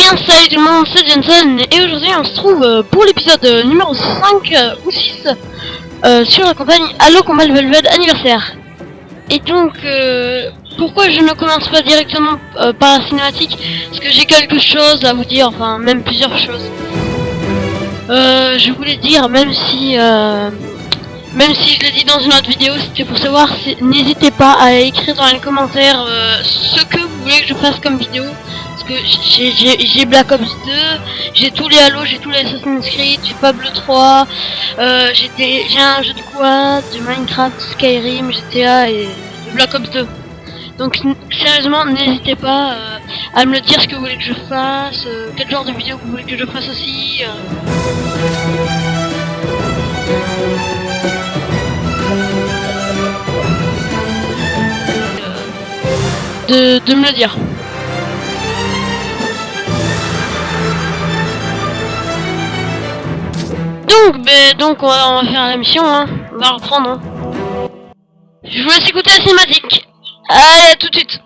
bien, salut tout le monde, c'est Jensen et aujourd'hui on se trouve pour l'épisode numéro 5 ou 6 sur la campagne Halo Combat Velvet anniversaire. Et donc pourquoi je ne commence pas directement par la cinématique? Parce que j'ai quelque chose à vous dire, enfin même plusieurs choses. Je voulais dire, même si je l'ai dit dans une autre vidéo, c'était pour savoir, n'hésitez pas à écrire dans les commentaires ce que vous voulez que je fasse comme vidéo. Parce que j'ai Black Ops 2, j'ai tous les Halo, j'ai tous les Assassin's Creed, j'ai Pablo 3, j'ai un jeu de quad, de Minecraft, Skyrim, GTA et Black Ops 2. Donc sérieusement, n'hésitez pas à me le dire ce que vous voulez que je fasse, quel genre de vidéo vous voulez que je fasse aussi. De me le dire. Donc on va faire la mission, hein. On va reprendre. Hein. Je vous laisse écouter la cinématique. Allez, à tout de suite.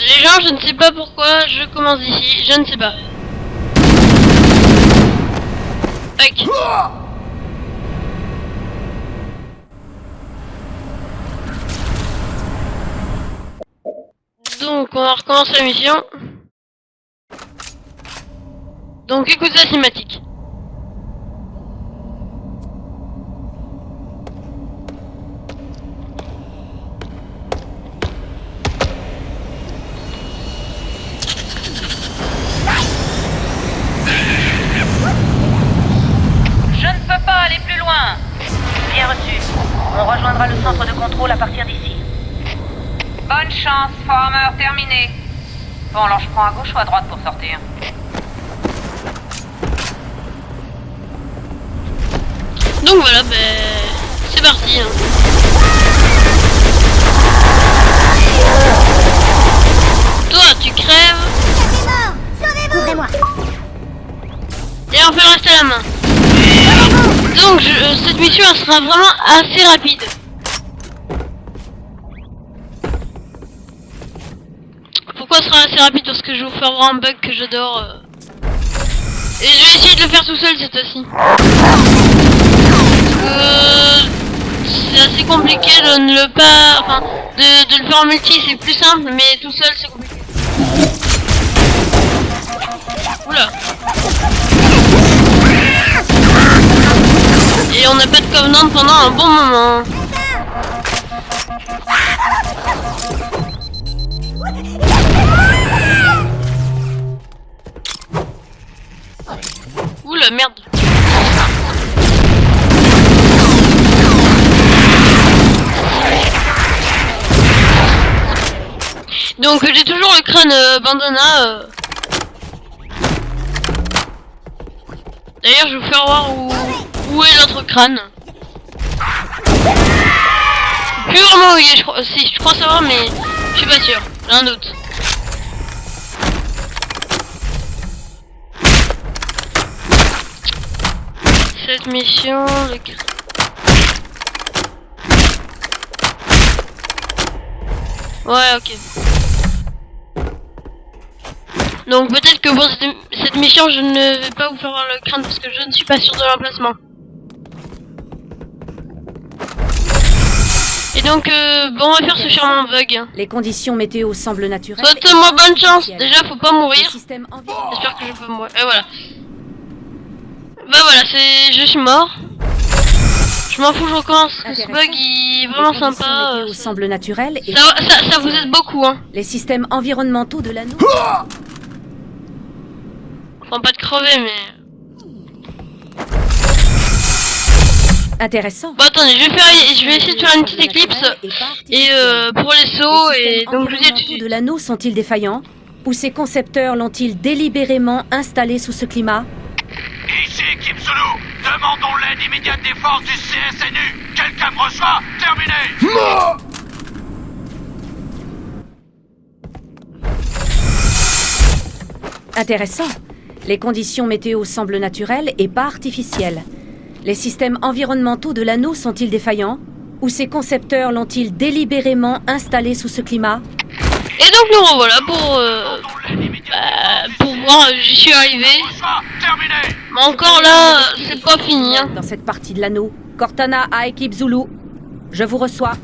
Les gens, je ne sais pas pourquoi je commence ici, je ne sais pas. Tac. Donc on va recommencer la mission. Donc écoute la cinématique. Bien reçu. On rejoindra le centre de contrôle à partir d'ici. Bonne chance, Farmer, terminé. Bon, alors je prends à gauche ou à droite pour sortir? Donc voilà, c'est parti. Hein. Toi, tu crèves. Couvrez-moi. Et on fait rester la main. Donc cette mission elle sera vraiment assez rapide. Pourquoi elle sera assez rapide? Parce que je vais vous faire voir un bug que j'adore. Et je vais essayer de le faire tout seul cette fois-ci. C'est assez compliqué de ne le pas. Enfin, de le faire en multi c'est plus simple, mais tout seul c'est compliqué. Oula. Et on n'a pas de Covenant pendant un bon moment. Oula, merde. Donc j'ai toujours le crâne bandana. D'ailleurs je vais vous faire voir où est l'autre crâne. Plus vraiment où il est, je crois. Si, je crois savoir, mais je suis pas sûr. J'ai un doute. Cette mission, le crâne. Ouais, ok. Donc peut-être que pour cette mission, je ne vais pas vous faire voir le crâne parce que je ne suis pas sûr de l'emplacement. Et donc, bon, on va faire ce charmant bug. Les conditions météo semblent naturelles. Souhaite-moi bonne chance. Déjà, faut pas mourir. J'espère que je peux mourir. Et voilà. Bah voilà, je suis mort. Je m'en fous, je recommence. Ce bug, il est vraiment sympa. Météo semble naturel et ça vous aide beaucoup, hein. les systèmes environnementaux de l'anneau. Enfin, pas de crever, mais... Intéressant. Bon attendez, je vais essayer de faire une petite éclipse et pour les sauts et donc je vous dis tout de suite. De l'anneau sont-ils défaillants? Ou ces concepteurs l'ont-ils délibérément installé sous ce climat? Ici Équipe Zulu, demandons l'aide immédiate des forces du CSNU. Quelqu'un me reçoit? Terminé. Intéressant. Les conditions météo semblent naturelles et pas artificielles. Les systèmes environnementaux de l'anneau sont-ils défaillants? Ou ces concepteurs l'ont-ils délibérément installé sous ce climat? Et donc nous revoilà pour voir, j'y suis arrivé. Terminé. Mais encore là, c'est pas fini. Hein. Dans cette partie de l'anneau, Cortana à Équipe Zulu. Je vous reçois. Eh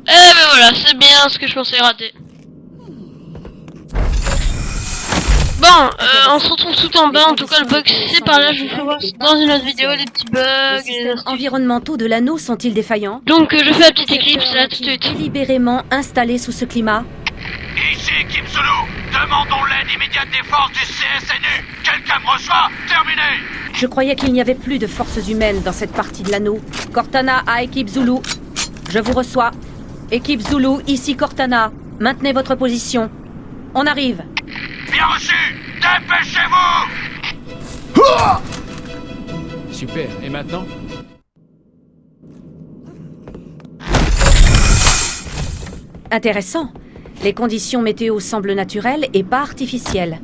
ben voilà, c'est bien ce que je pensais rater. Bon, on se retrouve tout en bas, en tout cas le bug c'est par là, je vous fais voir dans une autre vidéo les petits bugs. Les systèmes environnementaux de l'anneau sont-ils défaillants? Donc je fais la petite éclipse là tout de suite. Délibérément installés sous ce climat? Ici Équipe Zulu, demandons l'aide immédiate des forces du CSNU. Quelqu'un me reçoit? Terminé. Je croyais qu'il n'y avait plus de forces humaines dans cette partie de l'anneau. Cortana à Équipe Zulu. Je vous reçois. Équipe Zulu, ici Cortana. Maintenez votre position. On arrive. Bien reçu. Dépêchez-vous. Super, et maintenant? Intéressant. Les conditions météo semblent naturelles et pas artificielles.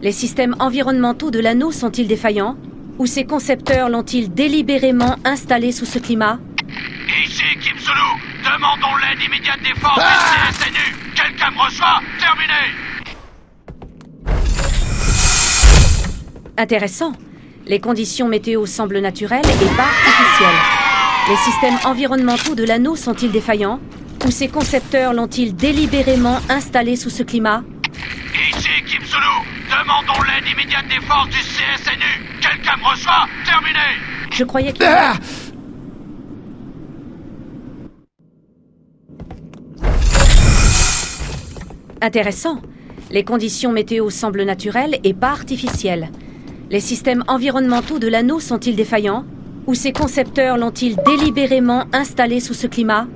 Les systèmes environnementaux de l'anneau sont-ils défaillants? Ou ces concepteurs l'ont-ils délibérément installé sous ce climat? Ici Équipe Zulu, demandons l'aide immédiate des forces du CSNU. Quelqu'un me reçoit? Terminé. Intéressant. Les conditions météo semblent naturelles et pas artificielles. Les systèmes environnementaux de l'anneau sont-ils défaillants? Ou ces concepteurs l'ont-ils délibérément installé sous ce climat? Ici Équipe Zulu, demandons l'aide immédiate des forces du CSNU. Quelqu'un me reçoit? Terminé. Je croyais qu'il... Intéressant. Les conditions météo semblent naturelles et pas artificielles. Les systèmes environnementaux de l'anneau sont-ils défaillants? Ou ces concepteurs l'ont-ils délibérément installé sous ce climat?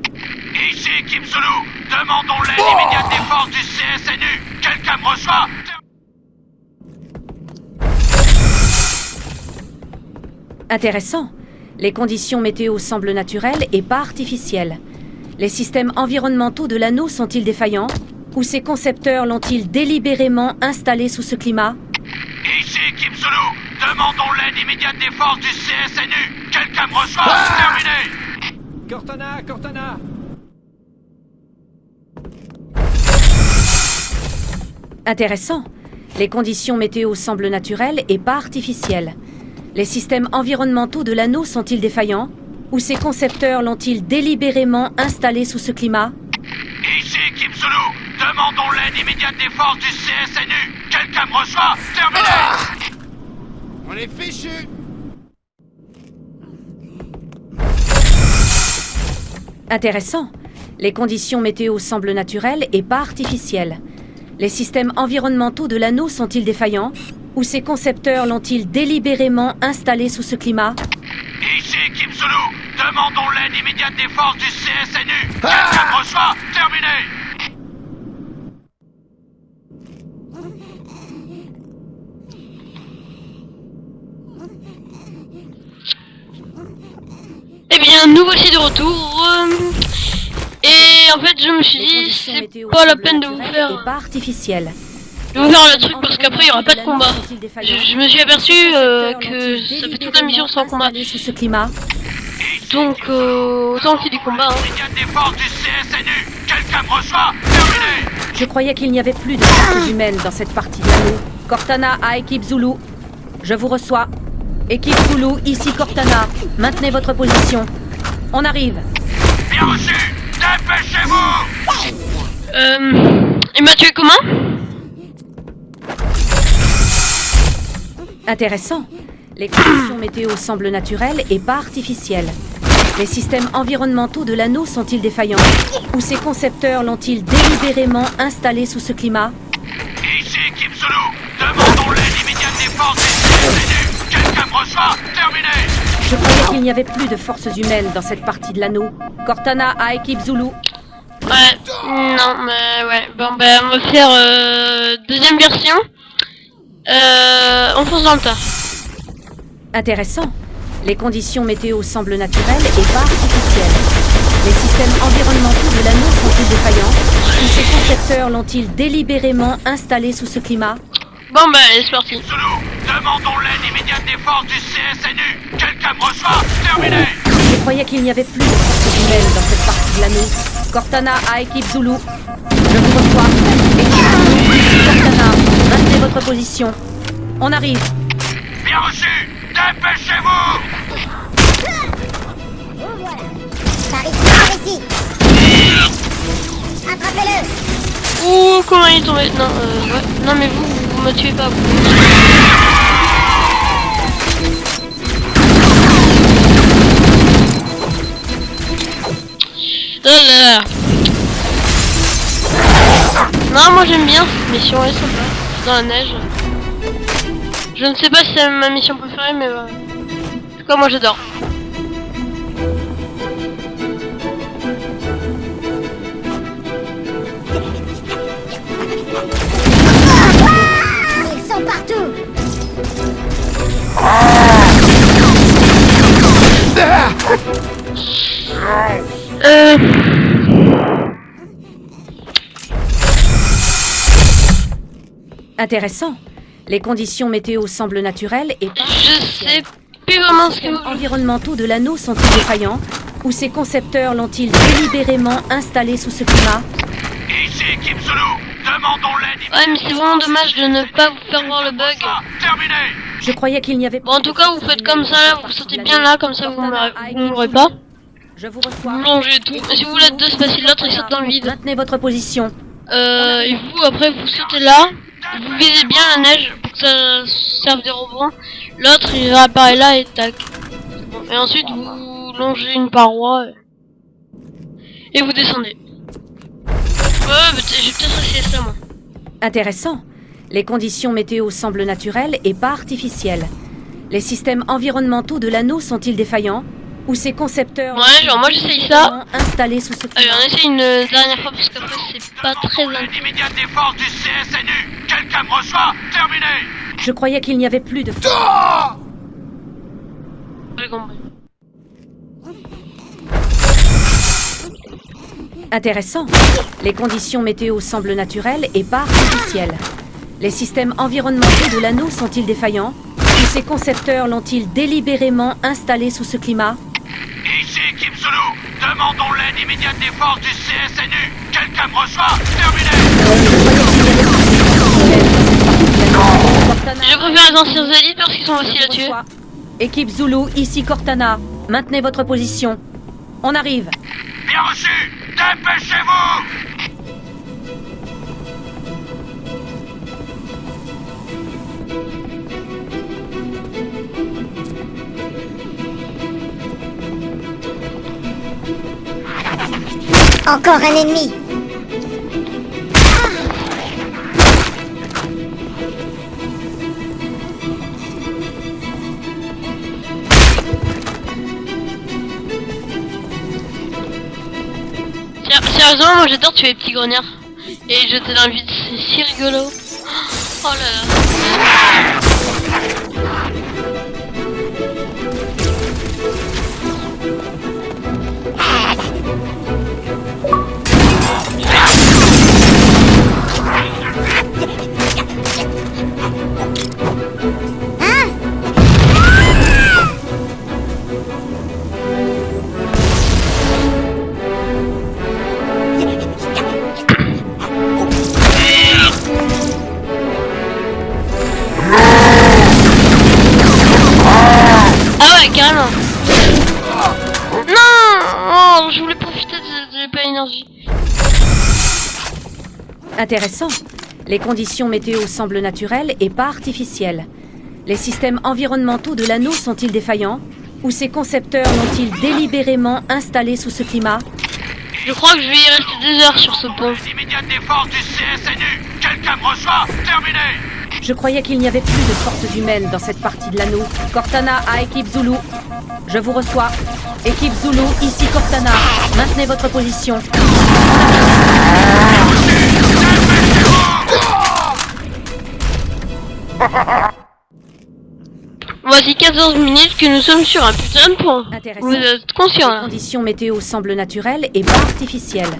Ici Équipe Zulu, demandons l'aide immédiate des forces du CSNU. Quelqu'un me reçoit? Intéressant. Les conditions météo semblent naturelles et pas artificielles. Les systèmes environnementaux de l'anneau sont-ils défaillants? Ou ces concepteurs l'ont-ils délibérément installé sous ce climat? Ici Équipe Zulu, demandons l'aide immédiate des forces du CSNU. Quelqu'un me reçoit? Terminé. Cortana, Cortana! Intéressant. Les conditions météo semblent naturelles et pas artificielles. Les systèmes environnementaux de l'anneau sont-ils défaillants? Ou ces concepteurs l'ont-ils délibérément installé sous ce climat? Ici Équipe Zulu, demandons l'aide immédiate des forces du CSNU. Quelqu'un me reçoit? Terminé. On est fichus. Intéressant. Les conditions météo semblent naturelles et pas artificielles. Les systèmes environnementaux de l'anneau sont-ils défaillants? Ou ces concepteurs l'ont-ils délibérément installé sous ce climat? Ici Équipe Zulu, demandons l'aide immédiate des forces du CSNU. Quelqu'un me reçoit? Terminé. Eh bien, nous voici de retour. Et en fait, je me suis dit, c'est pas la peine de vous faire... Et pas artificielles. de vous faire le truc parce qu'après il y aura pas de combat. Je me suis aperçu que ça fait toute la mission sans combat. Sous ce climat. Donc autant qu'il y ait du combat. Hein. Il y a des forces du CSNU. Quelqu'un me reçoit? Terminé. Je croyais qu'il n'y avait plus de forces humaines dans cette partie de l'anneau. Cortana à Équipe Zulu. Je vous reçois. Équipe Zulu, ici Cortana. Maintenez votre position. On arrive. Bien reçu. Dépêchez-vous. Il m'a tué comment? Intéressant. Les conditions météo semblent naturelles et pas artificielles. Les systèmes environnementaux de l'anneau sont-ils défaillants? Ou ces concepteurs l'ont-ils délibérément installé sous ce climat? Ici Équipe Zulu, demandons l'aide immédiate des forces du CSNU. Quelqu'un me reçoit? Terminé. Je croyais qu'il n'y avait plus de forces humaines dans cette partie de l'anneau. Cortana à Équipe Zulu. Ouais, non, mais ouais. Bon, ben, on va faire deuxième version. On fonce dans le tas. Intéressant. Les conditions météo semblent naturelles et pas artificielles. Les systèmes environnementaux de l'anneau sont-ils défaillants? Ou ces concepteurs l'ont-ils délibérément installé sous ce climat? Bon, ben, allez, c'est parti. Zulu, demandons l'aide immédiate des forces du CSNU. Quelqu'un me reçoit? Terminé. Je croyais qu'il n'y avait plus de forces humaines dans cette partie de l'anneau. Cortana à équipe Zulu. Je vous reçois. Équipe Zulu, ici Cortana. Maintenez votre position. On arrive. Bien reçu. Dépêchez-vous. Oh voilà. Ça arrive par ici. Attrapez-le. Ouh, comment il est tombé? Non, ouais. Non, mais vous me tuez pas, vous. Non, moi j'aime bien cette mission, elle est sympa. Dans la neige. Je ne sais pas si c'est ma mission préférée, mais en tout cas, moi j'adore. Ils sont partout. Intéressant. Les conditions météo semblent naturelles et pas Je sais plus vraiment ce que vous... environnementaux de l'anneau sont-ils défaillants? Ou ces concepteurs l'ont-ils délibérément installé sous ce climat? Ici, Kim Zulu. Demandons l'aide immédiate. Ouais, mais c'est vraiment dommage de ne pas vous faire voir le bug. Terminé. Je croyais qu'il n'y avait Bon, en tout cas, vous faites comme ça, là, vous sautez bien là, comme ça vous ne mourrez pas. Je vous Vous reçois. longez tout. Et si vous voulez deux, c'est facile, l'autre il saute dans le vide. Maintenez votre position. Et vous, après, vous sautez là, vous visez bien la neige pour que ça serve des rebonds. L'autre il réapparaît là et tac. Bon. Et ensuite, vous longez une paroi et vous descendez. Ouais, mais j'ai peut-être essayé ça, moi. Intéressant. Les conditions météo semblent naturelles et pas artificielles. Les systèmes environnementaux de l'anneau sont-ils défaillants? Ou ces concepteurs Ouais, genre moi j'essaye ça. installés sous ce Allez, climat? on essaye une dernière fois parce qu'après c'est pas très L'aide immédiate des forces du CSNU. Quelqu'un me reçoit? Terminé. Je croyais qu'il n'y avait plus de... J'ai compris. Intéressant. Les conditions météo semblent naturelles et pas artificielles. Les systèmes environnementaux de l'anneau sont-ils défaillants? Ou ces concepteurs l'ont-ils délibérément installé sous ce climat? Ici, Kim Zulu. Demandons l'aide immédiate des forces du CSNU. Quelqu'un me reçoit? Terminé. Je préfère les anciens élites parce qu'ils sont faciles à tuer. Équipe Zulu, ici Cortana. Maintenez votre position. On arrive. Bien reçu. Dépêchez-vous. Encore un ennemi. Sérieusement, moi j'adore tuer les petits grognards. Et jeter dans le vide, c'est si rigolo. Oh là là. Carrément. Non, oh, je voulais profiter de l'épée énergie. Intéressant. Les conditions météo semblent naturelles et pas artificielles. Les systèmes environnementaux de l'anneau sont-ils défaillants? Ou ces concepteurs l'ont-ils délibérément installé sous ce climat? Je crois que je vais y rester des heures sur ce pont. L'aide immédiate des forces du CSNU. Quelqu'un me reçoit? Terminé. Je croyais qu'il n'y avait plus de forces humaines dans cette partie de l'anneau. Cortana à équipe Zulu. Je vous reçois. Équipe Zulu, ici Cortana. Maintenez votre position. Voici 14 minutes que nous sommes sur un putain de pont. Intéressant. Vous êtes conscient Les là? conditions météo semblent naturelles et pas artificielles.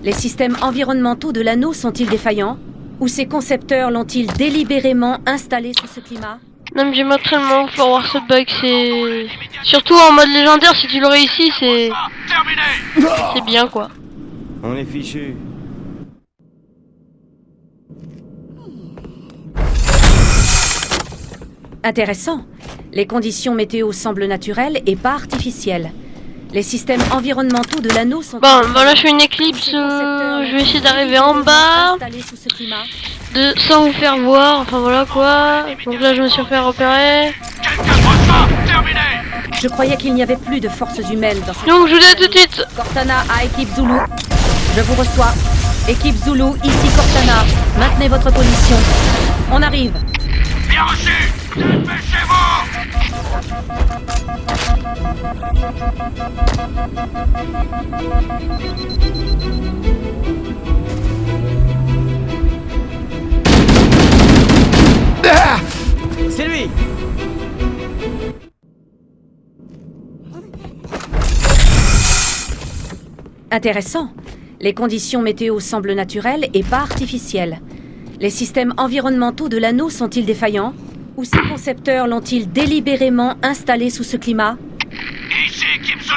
Les systèmes environnementaux de l'anneau sont-ils défaillants? Ou ces concepteurs l'ont-ils délibérément installé sous ce climat? Non mais j'aimerais tellement faire voir ce bug, c'est... Surtout en mode légendaire, si tu le réussis, c'est... Terminé. C'est bien quoi. On est fichu. Intéressant. Les conditions météo semblent naturelles et pas artificielles. Les systèmes environnementaux de l'anneau sont... Bon, voilà, je fais une éclipse, je vais essayer d'arriver en bas, installés sous ce climat. sans vous faire voir, enfin voilà quoi. Donc là je me suis fait repérer. Quelqu'un me reçoit. Terminé. Je croyais qu'il n'y avait plus de forces humaines dans cette... Donc je vous dis à tout de suite. Cortana à équipe Zulu. Je vous reçois. Équipe Zulu, ici Cortana. Maintenez votre position. On arrive. Bien reçu. Dépêchez-vous. C'est lui. Intéressant. Les conditions météo semblent naturelles et pas artificielles. Les systèmes environnementaux de l'anneau sont-ils défaillants? Ou ces concepteurs l'ont-ils délibérément installé sous ce climat? Ici, Kim Zulu.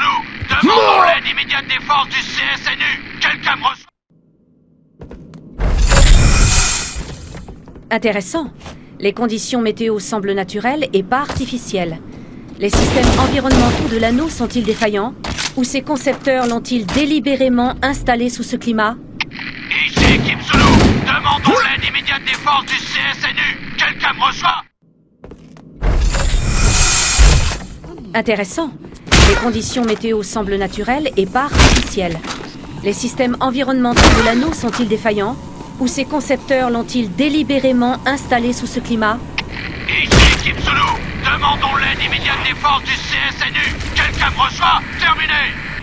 Demandons l'aide immédiate des forces du CSNU. Quelqu'un me reçoit. Intéressant. Les conditions météo semblent naturelles et pas artificielles. Les systèmes environnementaux de l'anneau sont-ils défaillants? Ou ces concepteurs l'ont-ils délibérément installé sous ce climat? Ici, Kim Zulu. Demandons l'aide immédiate des forces du CSNU. Quelqu'un me reçoit. Intéressant. Les conditions météo semblent naturelles et pas artificielles. Les systèmes environnementaux de l'anneau sont-ils défaillants? Ou ces concepteurs l'ont-ils délibérément installé sous ce climat? Ici, Kim Zulu. Demandons l'aide immédiate des forces du CSNU. Quelqu'un me reçoit. Terminé.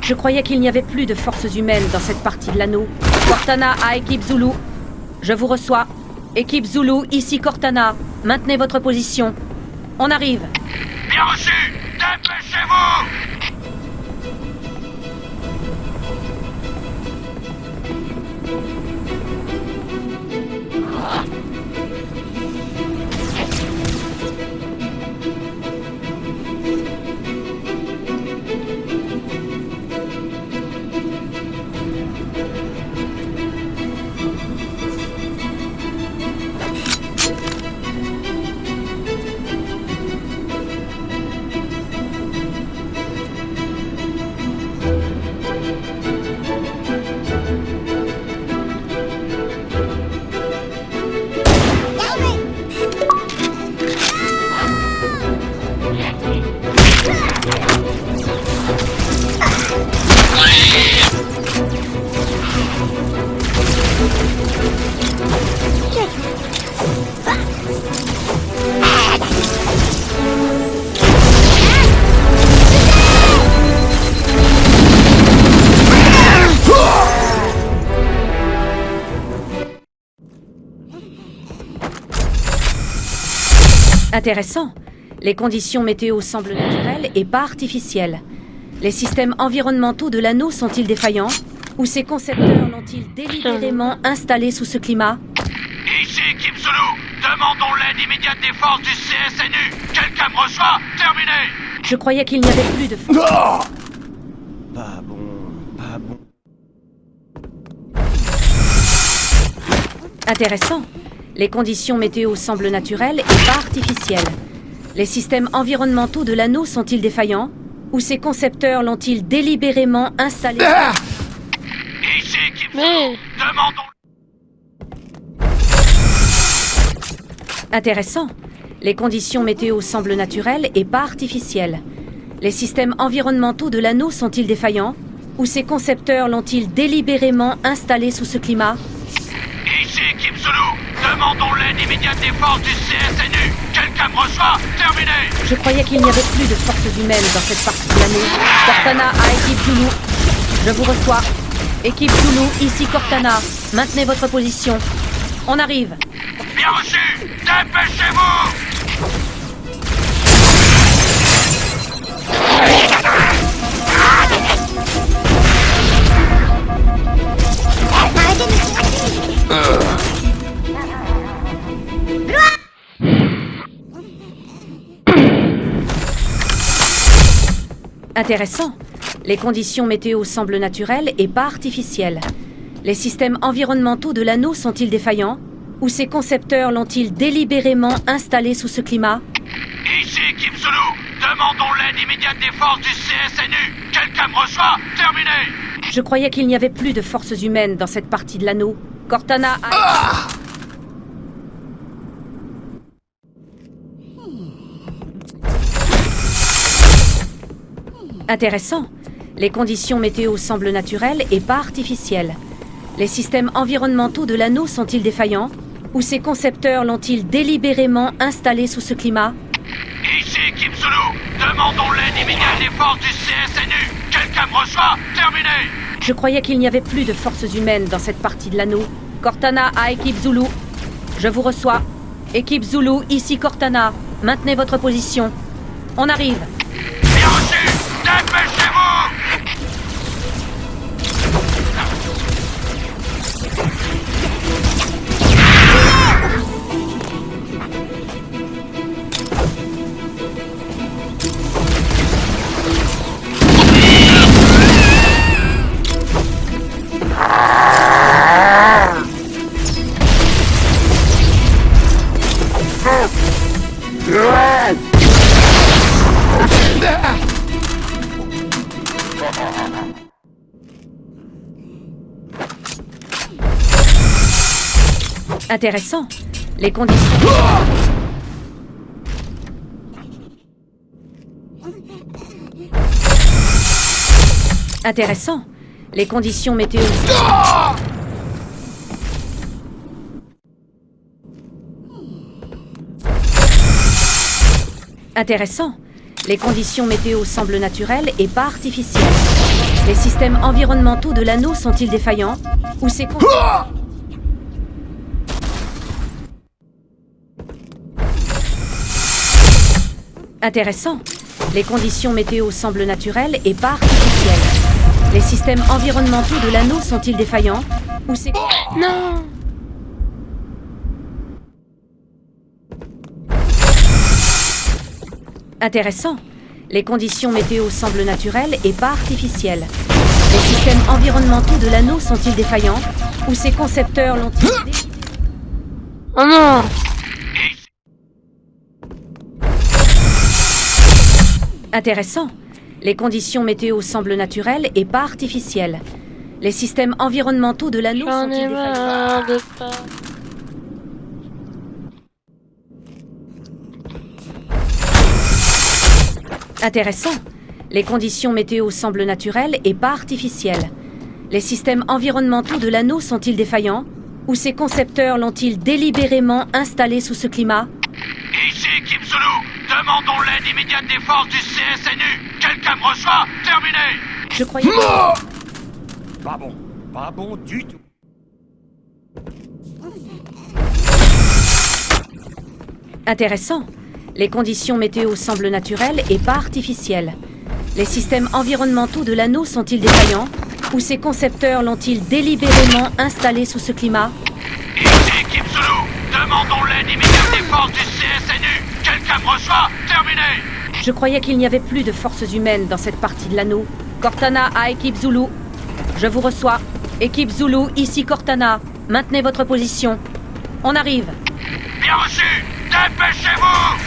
Je croyais qu'il n'y avait plus de forces humaines dans cette partie de l'anneau. Cortana à équipe Zulu. Je vous reçois. Équipe Zulu, ici Cortana. Maintenez votre position. On arrive. Bien reçu. Dépêchez-vous. Intéressant. Les conditions météo semblent naturelles et pas artificielles. Les systèmes environnementaux de l'anneau sont-ils défaillants? Ou ces concepteurs l'ont-ils délibérément installé sous ce climat? Ici, Kim Zulu. Demandons l'aide immédiate des forces du CSNU. Quelqu'un me reçoit. Terminé. Je croyais qu'il n'y avait plus de forces. Pas bon, pas bon. Intéressant. Les conditions météo semblent naturelles et pas artificielles. Les systèmes environnementaux de l'anneau sont-ils défaillants? Ou ces concepteurs l'ont-ils délibérément installé? Ici, Kim Mais... Zulu. Demandons... Intéressant. Les conditions météo semblent naturelles et pas artificielles. Les systèmes environnementaux de l'anneau sont-ils défaillants? Ou ces concepteurs l'ont-ils délibérément installé sous ce climat? Ici Équipe Zulu, demandons l'aide immédiate des forces du CSNU. Quelqu'un me reçoit? Terminé. Je croyais qu'il n'y avait plus de forces humaines dans cette partie de l'année. Cortana à Équipe Zulu. Je vous reçois. Équipe Zulu, ici Cortana. Maintenez votre position. On arrive. Bien reçu. Dépêchez-vous. Intéressant. Les conditions météo semblent naturelles et pas artificielles. Les systèmes environnementaux de l'anneau sont-ils défaillants? Ou ces concepteurs l'ont-ils délibérément installé sous ce climat? Ici Équipe Zulu, demandons l'aide immédiate des forces du CSNU. Quelqu'un me reçoit? Terminé. Je croyais qu'il n'y avait plus de forces humaines dans cette partie de l'anneau. Cortana a... Intéressant. Les conditions météo semblent naturelles et pas artificielles. Les systèmes environnementaux de l'anneau sont-ils défaillants? Ou ces concepteurs l'ont-ils délibérément installé sous ce climat? Ici Équipe Zulu, demandons l'aide immédiate des forces du CSNU. Quelqu'un me reçoit? Terminé. Je croyais qu'il n'y avait plus de forces humaines dans cette partie de l'anneau. Cortana à Équipe Zulu. Je vous reçois. Équipe Zulu, ici Cortana. Maintenez votre position. On arrive. Bien reçu. Dépêchez-vous. Intéressant. Les conditions... Intéressant. Les conditions météo... Intéressant. Les conditions météo semblent naturelles et pas artificielles. Les systèmes environnementaux de l'anneau sont-ils défaillants? Ou ces... Intéressant. Les conditions météo semblent naturelles et pas artificielles. Les systèmes environnementaux de l'anneau sont-ils défaillants? Ou c'est... Non. Intéressant. Les conditions météo semblent naturelles et pas artificielles. Les systèmes environnementaux de l'anneau sont-ils défaillants? Ou ces concepteurs l'ont-ils... Oh non. Intéressant. Les conditions météo semblent naturelles et pas artificielles. Les systèmes environnementaux de l'anneau J'en ai sont-ils défaillants? marre de pas. Intéressant. Les conditions météo semblent naturelles et pas artificielles. Les systèmes environnementaux de l'anneau sont-ils défaillants? Ou ces concepteurs l'ont-ils délibérément installé sous ce climat? Ici Équipe Zulu, demandons l'aide immédiate des forces du CSNU. Quelqu'un me reçoit? Terminé. Je croyais... Pas bon. Pas bon du tout. Intéressant. Les conditions météo semblent naturelles et pas artificielles. Les systèmes environnementaux de l'anneau sont-ils défaillants? Ou ces concepteurs l'ont-ils délibérément installé sous ce climat? Ici Équipe Zulu, demandons l'aide immédiate des forces du CSNU. Quelqu'un me reçoit? Terminé. Je croyais qu'il n'y avait plus de forces humaines dans cette partie de l'anneau. Cortana à Équipe Zulu. Je vous reçois. Équipe Zulu, ici Cortana. Maintenez votre position. On arrive. Bien reçu. Dépêchez-vous.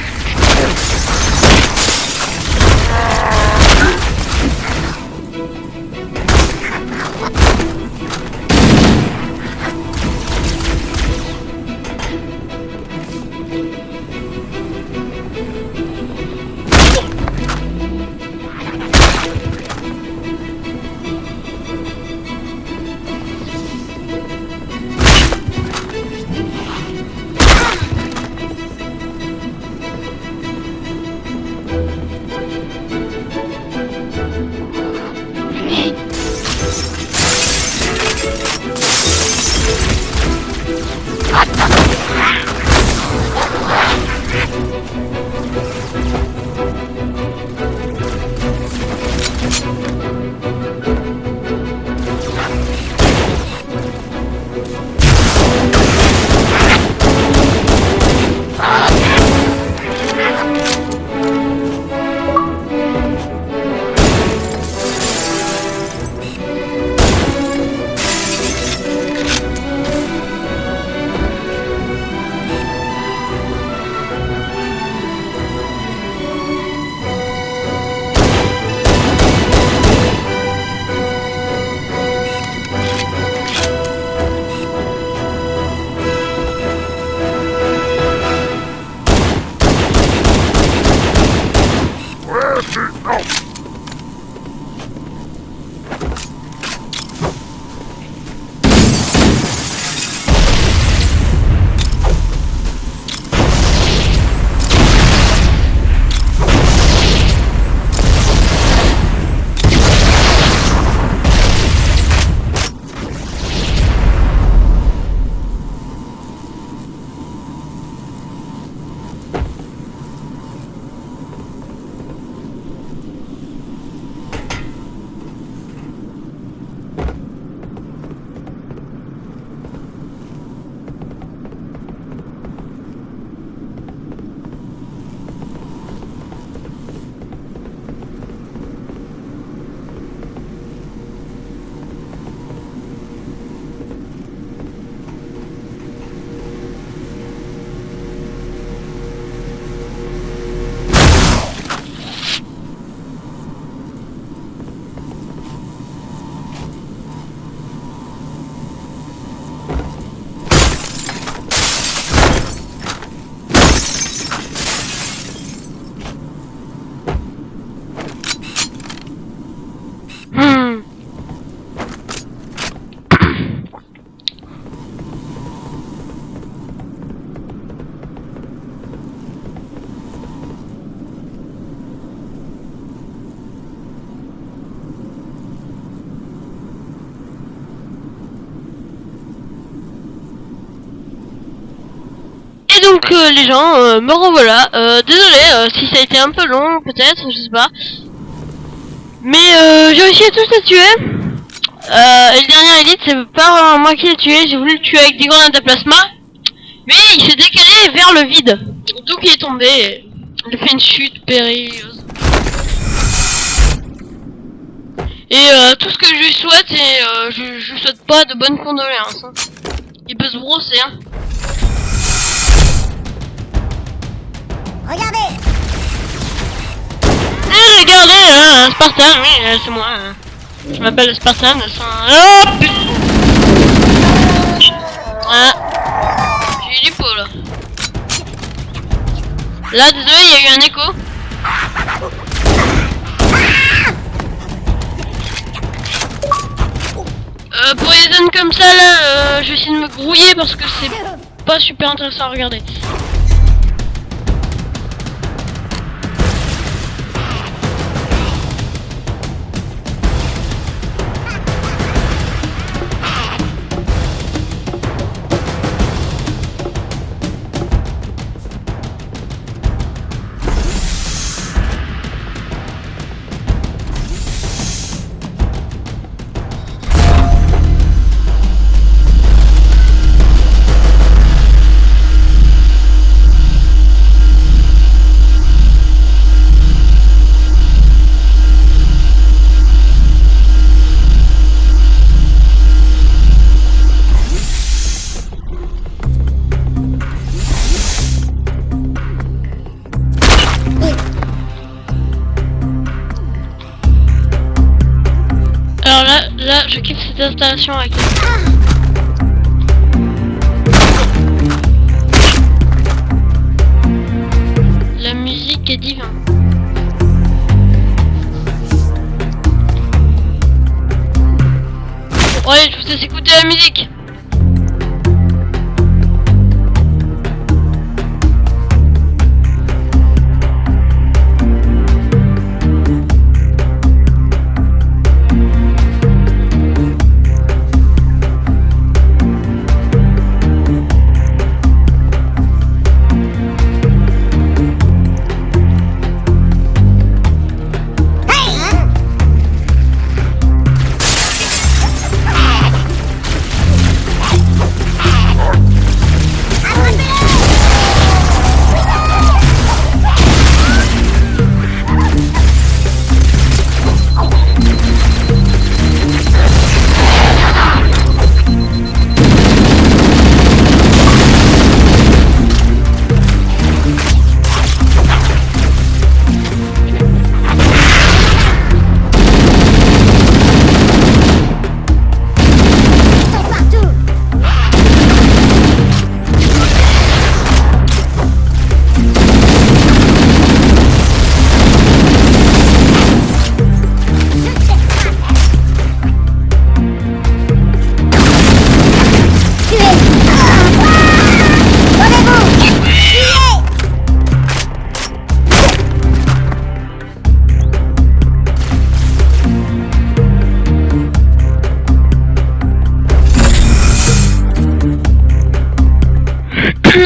donc les gens, me revoilà. Désolé si ça a été un peu long, peut-être, je sais pas. Mais j'ai réussi à tous les tuer. Et le dernier élite, c'est pas moi qui l'ai tué, j'ai voulu le tuer avec des grenades à plasma. Mais il s'est décalé vers le vide. Donc il est tombé. Il a fait une chute périlleuse. Et tout ce que je lui souhaite, et je lui souhaite pas de bonnes condoléances. Hein. Il peut se brosser. Hein. Regardez! Regardez, un Spartan, oui, c'est moi. Hein. Je m'appelle Spartan, sans... Oh, putain. Ah. J'ai eu du pot là. Là, désolé, il y a eu un écho. Pour les zones comme ça là, je vais essayer de me grouiller parce que c'est pas super intéressant à regarder. Alors là, je kiffe cette installation avec la musique est divine. Ouais, je vous laisse écouter la musique.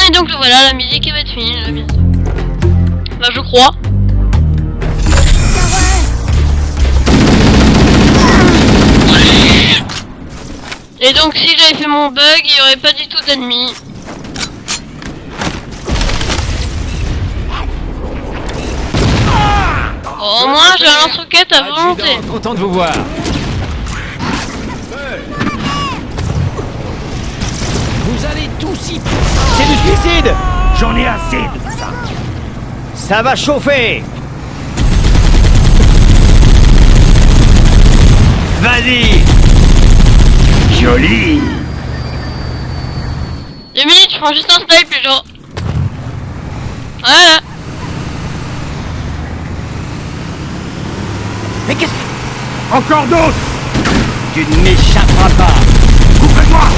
Et donc voilà, la musique va être finie là bientôt. Bah je crois. Et donc si j'avais fait mon bug, il n'y aurait pas du tout d'ennemis. Au moins j'ai un lance-roquette à volonté. Content de vous voir. Vous allez tous y... C'est du suicide! J'en ai assez de ça! Ça va chauffer! Vas-y! Joli! 2 minutes, je prends juste un snipe les gens. Voilà. Mais qu'est-ce que... Encore d'autres! Tu ne m'échapperas pas! Coupe-moi!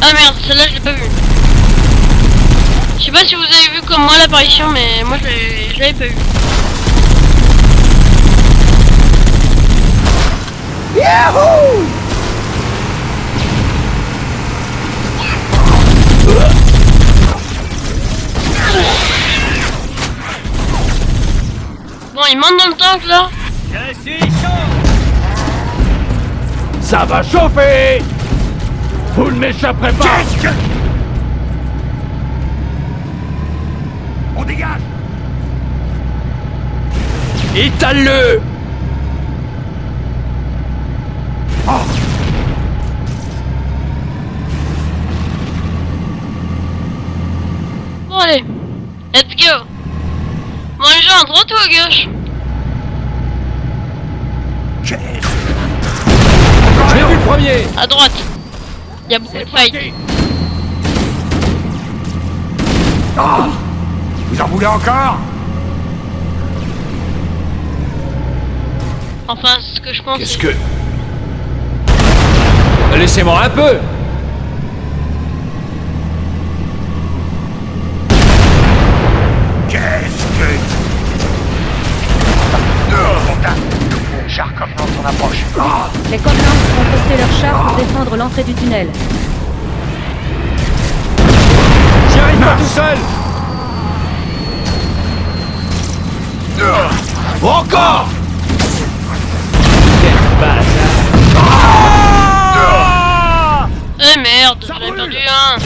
Ah merde, celle-là je l'ai pas vue. Je sais pas si vous avez vu comme moi l'apparition, mais moi je l'avais pas vue. Yahoo! il monte dans le tank là. Je suis chaud. Ça va chauffer. Vous ne m'échapperez pas. On dégage. Étale-le. Oh. Bon allez, let's go. Bon les gens, à droite ou à gauche? Je l'ai vu le premier. À droite. Il y a beaucoup de fight. Ah. Vous en voulez encore? Enfin, ce que je pense. Qu'est-ce que... Laissez-moi un peu. Qu'est-ce que... Contact. Char Covenant en approche. Ah. Les Covenants vont poster leurs chars pour défendre l'entrée du tunnel. J'y arrive pas tout seul. Encore. Quel bazar. Eh merde, j'en ai perdu un.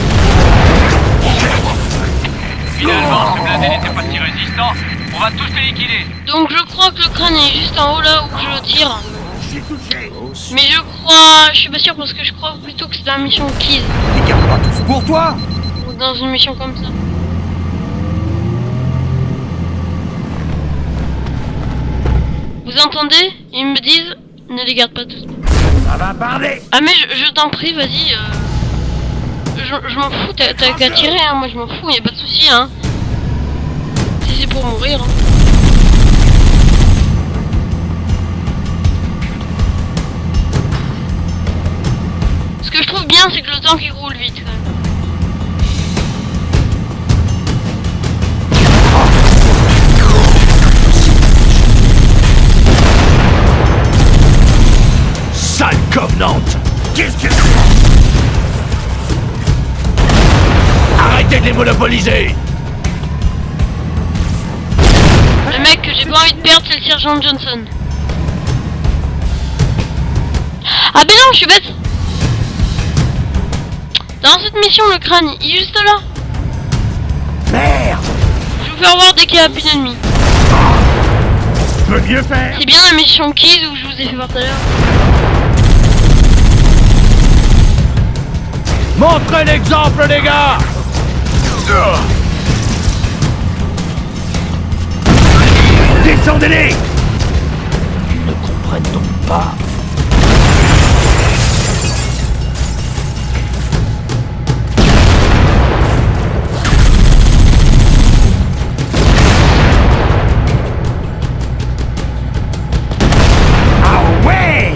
Finalement, ce blindé n'était pas si résistant. On va tous les liquider. Donc je crois que le crâne est juste en haut là où je tire. J'ai touché. Mais je crois, je suis pas sûr parce que je crois plutôt que c'est dans une mission Keys. Les garde pas tous pour toi. Ou dans une mission comme ça. Vous entendez? Ils me disent, ne les garde pas tous. Ça va parler. Ah mais je t'en prie, vas-y. Je m'en fous, t'as qu'à tirer, hein. Moi je m'en fous, y a pas de souci, hein. Si c'est pour mourir. Hein. Ce que je trouve bien, c'est que le tank il roule vite quand même. Sale Covenant. Qu'est-ce que... Arrêtez de les monopoliser. Le mec que j'ai pas envie de perdre, c'est le sergent Johnson. Ah ben non, je suis bête. Dans cette mission, le crâne, il est juste là. Merde. Je vais vous faire voir dès qu'il y a plus d'ennemis. Je peux mieux faire. C'est bien la mission Keys où je vous ai fait voir tout à l'heure. Montrez l'exemple, les gars. Descendez-les. Ils ne comprennent donc pas. Ah ouais.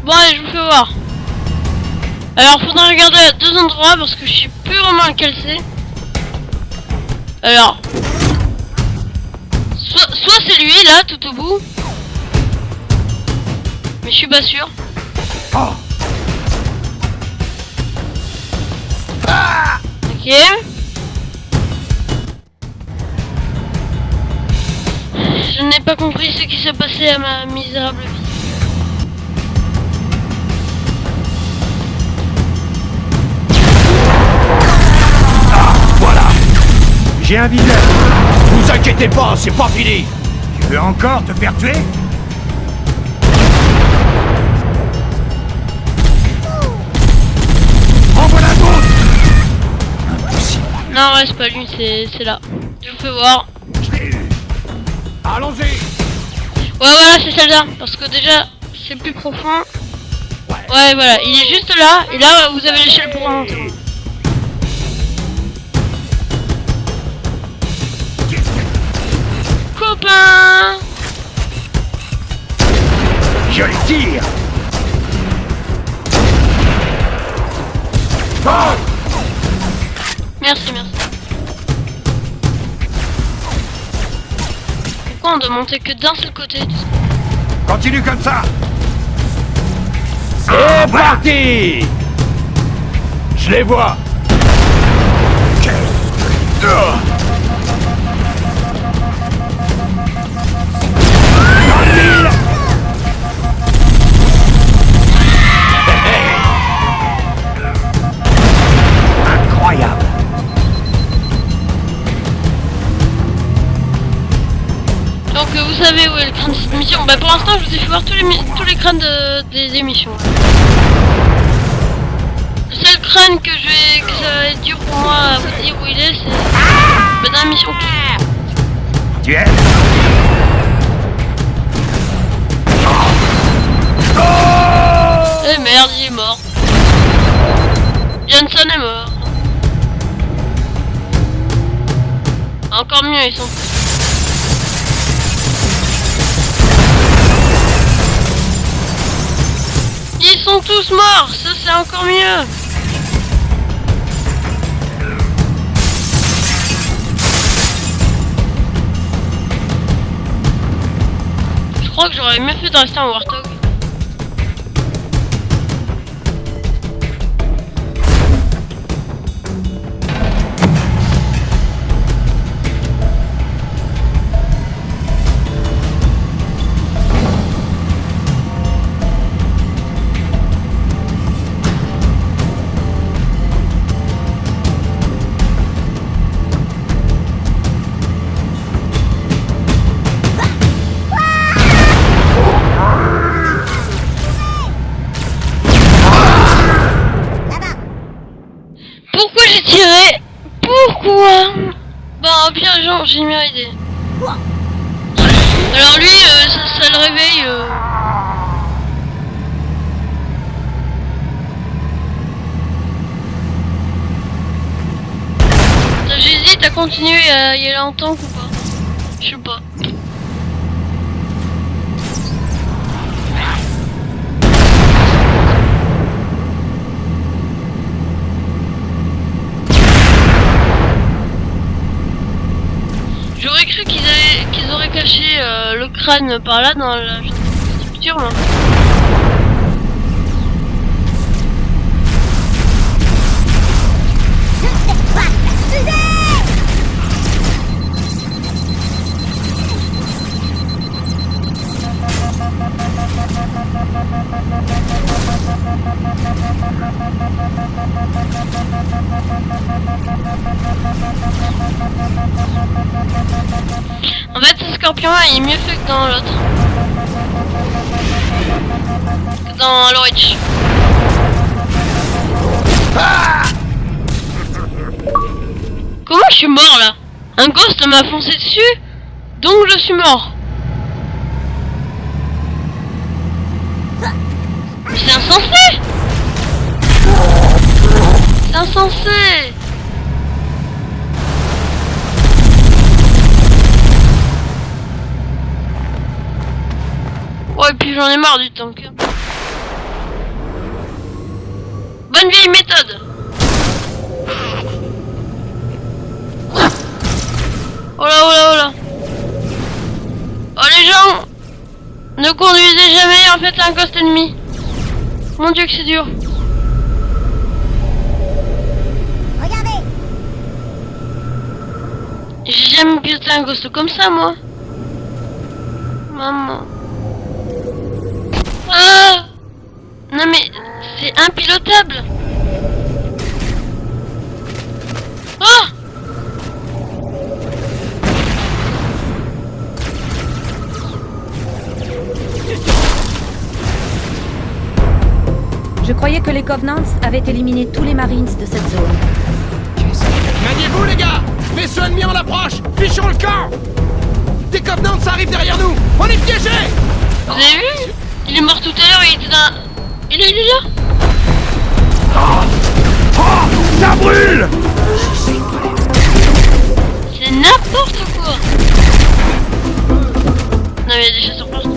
Bon allez, je vous fais voir. Alors faudra regarder à deux endroits parce que je sais plus vraiment lequel c'est. Alors, soit c'est lui là tout au bout, mais je suis pas sûr. Oh. Ok. Je n'ai pas compris ce qui s'est passé à ma misérable vie. Voilà. J'ai un viseur. Vous inquiétez pas, c'est pas fini. Tu veux encore te faire tuer? En voilà d'autres. Impossible. Non ouais c'est pas lui, c'est là. Je vous fais voir. Je l'ai eu. Allons-y. Ouais voilà c'est celle-là. Parce que déjà c'est plus profond. Ouais voilà, il est juste là. Et là vous avez l'échelle pour remonter. Copain. Je le tire. Oh. Merci. Pourquoi on doit monter que d'un seul côté? Continue comme ça. C'est parti. Je les vois. Qu'est-ce que... missions. Bah pour l'instant je vous ai fait voir tous les crânes des missions. Le seul crâne que ça va être dur pour moi à vous dire où il est, c'est dans la mission. Tu es... Eh merde, il est mort. Johnson est mort. Encore mieux, ils sont... Ils sont tous morts, ça c'est encore mieux. Je crois que j'aurais mieux fait de rester en Warthog. Pourquoi j'ai tiré? Pourquoi? Bah au pire genre j'ai mieux aidé. Alors lui ça le réveille J'hésite à continuer à y aller en tank ou pas. Je sais pas. J'aurais cru qu'ils auraient caché le crâne par là dans la structure là. En fait, ce scorpion là il est mieux fait que dans l'autre. Que dans Halo-Reach. Comment je suis mort là? Un ghost m'a foncé dessus, donc je suis mort. Mais c'est insensé! C'est insensé! Oh et puis j'en ai marre du tank. Bonne vieille méthode! Oh là, oh là, oh là! Oh les gens! Ne conduisez jamais en fait un ghost ennemi! Mon dieu que c'est dur! Regardez. J'ai jamais piloté un ghost comme ça moi! Maman! Ah! Non mais c'est impilotable! Ah! Je croyais que les Covenants avaient éliminé tous les Marines de cette zone. Maniez-vous les gars! Vaisseau ennemi en approche! Fichons le camp! Des Covenants arrivent derrière nous! On est piégés! Vous avez vu? Il est mort tout à l'heure, il était dans... Il est là? Ça brûle! C'est n'importe quoi! Non mais il y a des chasseurs partout.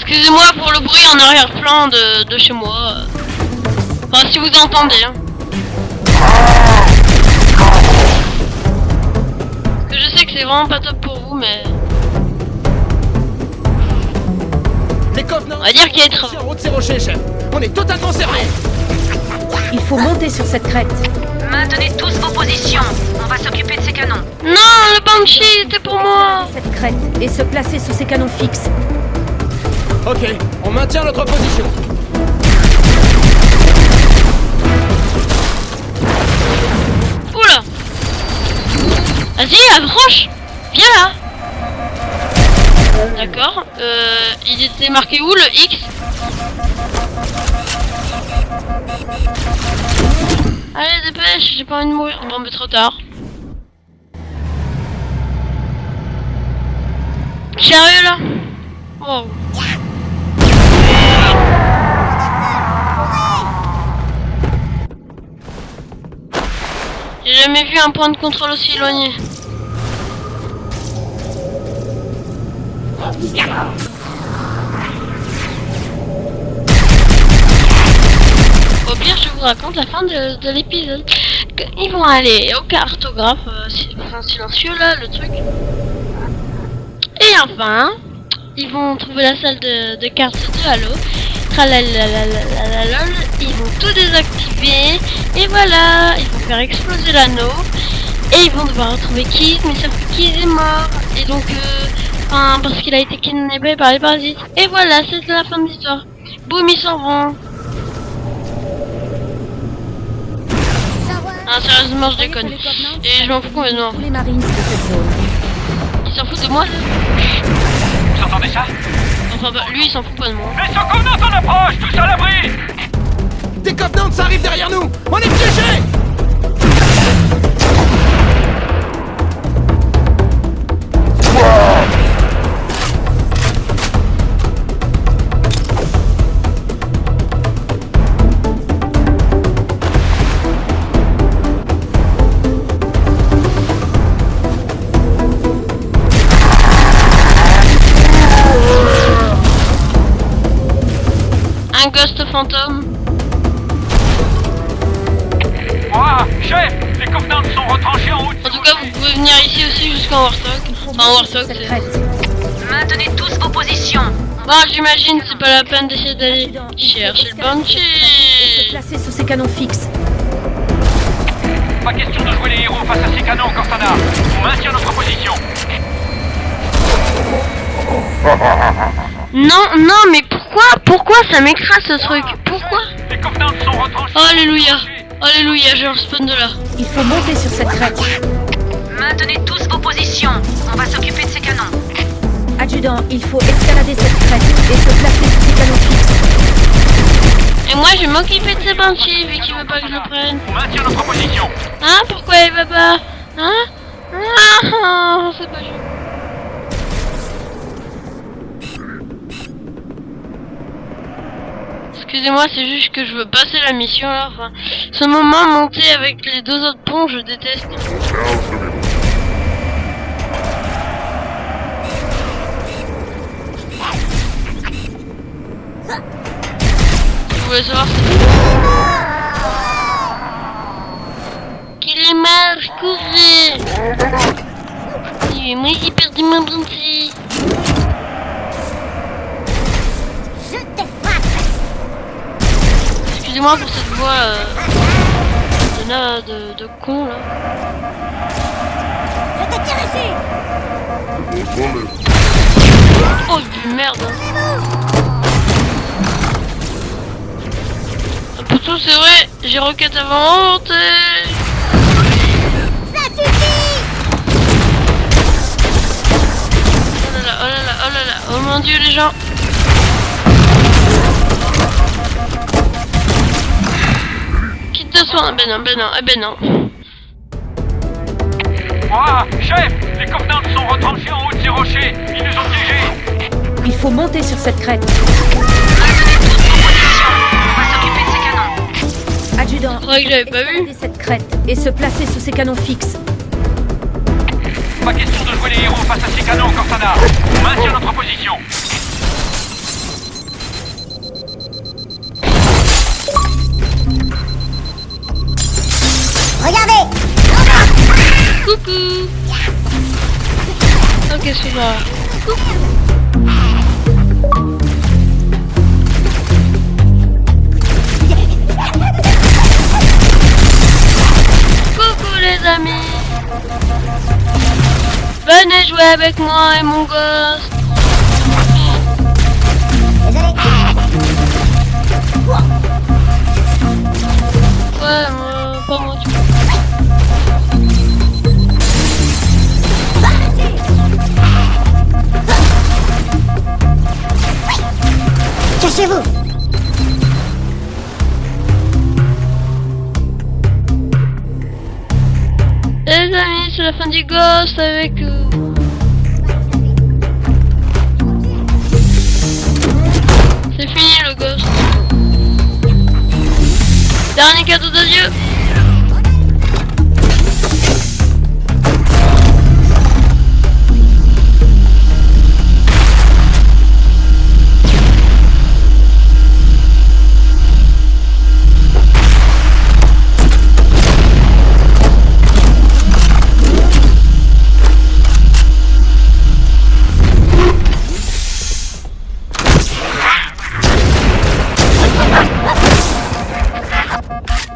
Excusez-moi pour le bruit en arrière-plan de chez moi. Enfin, si vous entendez. Hein. Parce que je sais que c'est vraiment pas top pour vous, mais... Les Covenants! On va dire qu'il y a des travaux. En haut de ces rochers, chef! On est totalement cerné. Il faut monter sur cette crête. Maintenez tous vos positions. On va s'occuper de ces canons. Non, le Banshee, c'était pour moi. Cette crête et se placer sous ces canons fixes. Ok, on maintient notre position. Oula. Vas-y, approche. Viens là. D'accord. Il était marqué où, le X? Allez, dépêche, j'ai pas envie de mourir. Bon, mais trop tard. Sérieux, là? Oh. J'ai jamais vu un point de contrôle aussi éloigné. Au pire, je vous raconte la fin de l'épisode. Ils vont aller au cartographe, enfin silencieux là, le truc. Et enfin, ils vont trouver la salle de cartes de Halo. Tralalalalalalal, ils vont tout désactiver. Et voilà, ils vont faire exploser l'anneau. Et ils vont devoir retrouver Keys, mais sauf que Keys est mort. Et donc, parce qu'il a été kidnappé par les parasites. Et voilà, c'est la fin de l'histoire. Boum, ils s'en vont. Ah, sérieusement, je déconne. Et je m'en fous complètement. Tous les Marines de cette zone. Il s'en fout de moi, là. Vous entendez ça? Enfin, bah, lui, il s'en fout pas de moi. Vaisseau Covenant en approche, tous à l'abri! Des Covenants, ça arrive derrière nous. On est piégés. Un ghost fantôme. Moi, chef, les Covenants sont retranchés en haut. En tout cas, vous pouvez venir ici aussi jusqu'en Warthog. Enfin, Warthog, Cette c'est... crête. Maintenez tous vos positions. Bon, j'imagine, c'est pas la peine d'essayer d'aller chercher le Se Banshee. placer sous ces canons fixes. Pas question de jouer les héros face à ces canons, Cortana. On maintient notre position. Non, mais pourquoi ça m'écrase ce truc? Pourquoi? Les Covenants sont retranchés. Alléluia, alléluia, j'ai un spawn de là. Il faut monter sur cette crête. Maintenez tous vos positions. On va s'occuper de ces canons. Adjudant, il faut escalader cette crête et se placer sous ces canons fixes. Et moi, je vais m'occuper de ce Banshee vu qu'il veut pas que je le prenne. On maintient notre position. Hein? Pourquoi il veut pas? Hein? Ah, c'est pas juste. Excusez-moi, c'est juste que je veux passer la mission là. Enfin, ce moment monté avec les deux autres ponts, je déteste. Je voulais savoir qu'il est mort, courez. Oui, moi j'ai perdu mon Banshee. Je te frappe. Excusez-moi pour cette voix de con là. Je te tire dessus. Oh du merde hein. Pourtant c'est vrai, j'ai roquette avant honte. Ça suffit. Oh là là, oh là là, oh là là, oh mon dieu les gens. Quitte de soin, ben non. Moi, chef, les Covenants sont retranchés en haut de ces rochers. Ils nous ont piégés. Il faut monter sur cette crête. Maintenez tous vos positions. On va s'occuper de ces canons. Adjudant, C'est vrai que j'avais pas vu. escalader cette crête et se placer sous ces canons fixes. Pas question de jouer les héros face à ces canons, Cortana. On maintient notre position. Regardez. Coucou. Ok, c'est là. avec moi et mon gosse. Désolé. Ouais, pas moi, tu vois. Cachez-vous. Les amis, c'est la fin du gosse avec... C'est fini le gosse. Dernier cadeau d'adieu.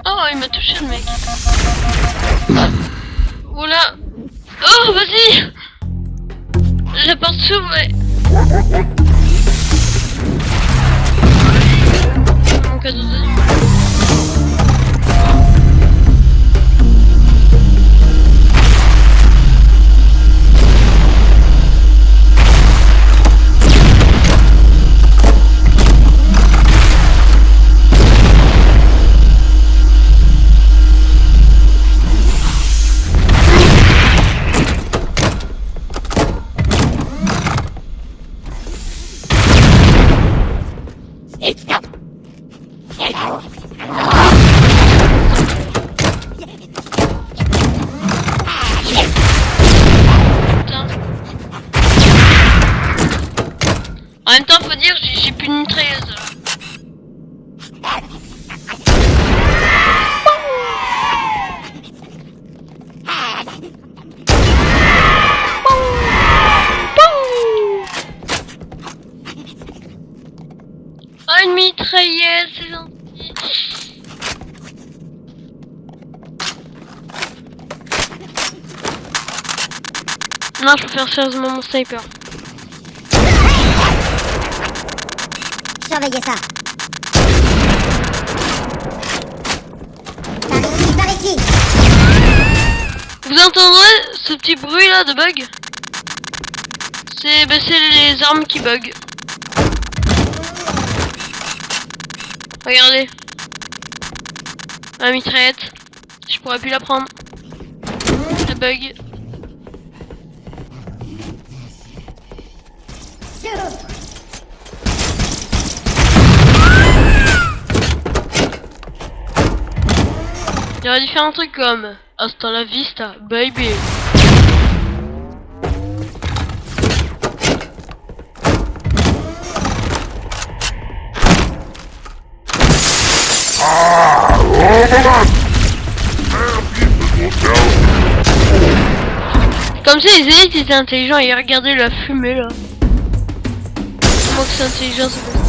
Oh, il m'a touché le mec. Oula. Oh, vas-y. La porte s'ouvre, ouais. Mon cadeau d'adieu. En même temps, faut dire, j'ai plus de mitrailleuse là. Oh, une mitrailleuse, c'est gentil. Non, je préfère sérieusement mon sniper. Surveillez ça. Par ici. Vous entendrez ce petit bruit là de bug? C'est les armes qui bug. Regardez. Ma mitraillette. Je pourrais plus la prendre. Elle bug. Il aurait dû faire un truc comme hasta la vista, baby. Comme ça, les élites étaient intelligents et ils regardaient la fumée là. Comment que c'est intelligent, c'est bon.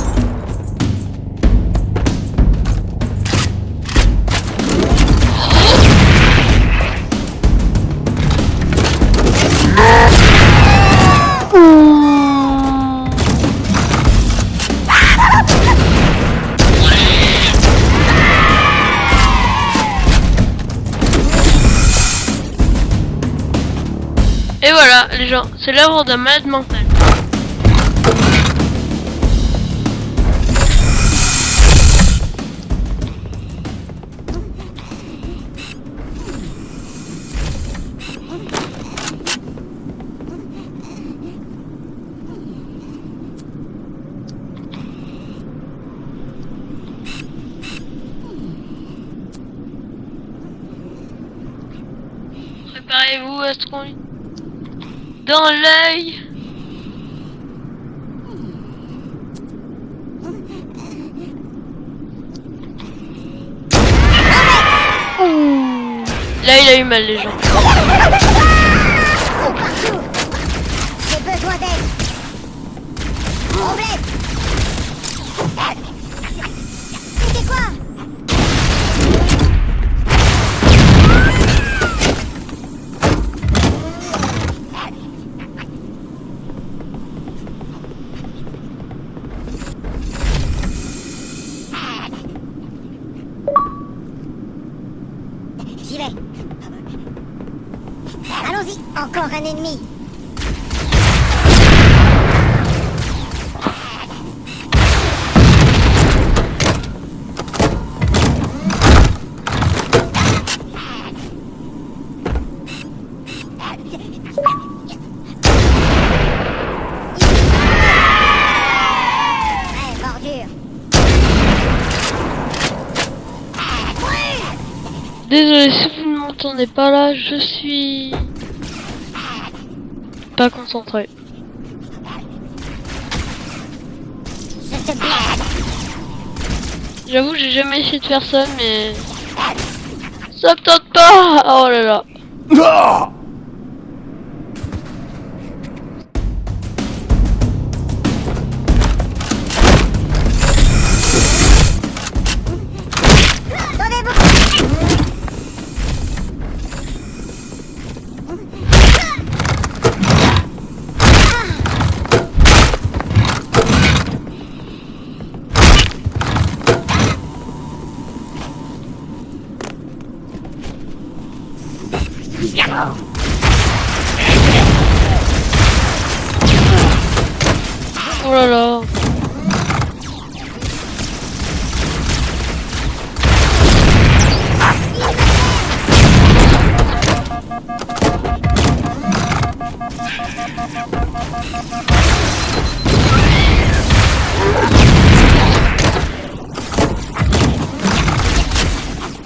Et voilà, les gens, c'est l'œuvre d'un malade mental. Préparez-vous à ce qu'on lit. Dans l'œil. Là il a eu mal les gens. J'ai besoin d'aide. On blesse. C'était quoi? Allons-y, encore un ennemi. Ouais, bordure. Désolé si vous ne m'entendez pas là, je suis pas concentré. Je te blesse. J'avoue, j'ai jamais essayé de faire ça, mais ça me tente pas. Oh là là. Ah! Oh là là.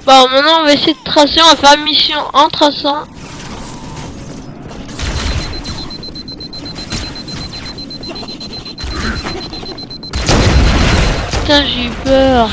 Bon, maintenant on va essayer de tracer, on va faire une mission en traçant. Putain, j'ai eu peur.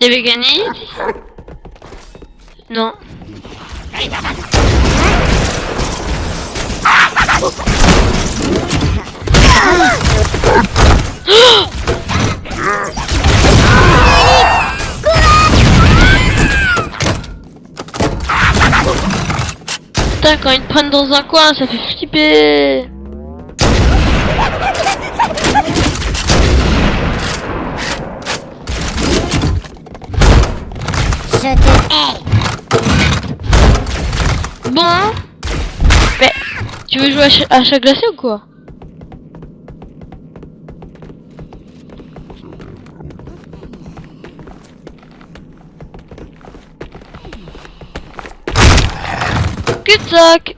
Il y avait gagné? Non. Putain, quand ils te prennent dans un coin, ça fait flipper. Je te hais. Bon. Mais, tu veux jouer à chat glacé ou quoi? Cul-de-sac.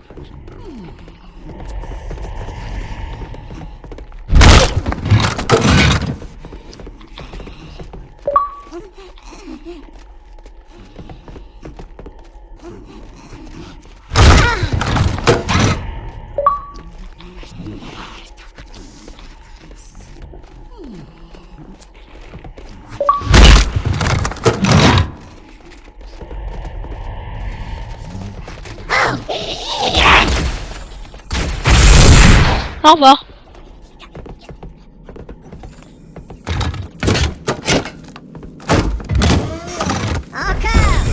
Au revoir. Encore.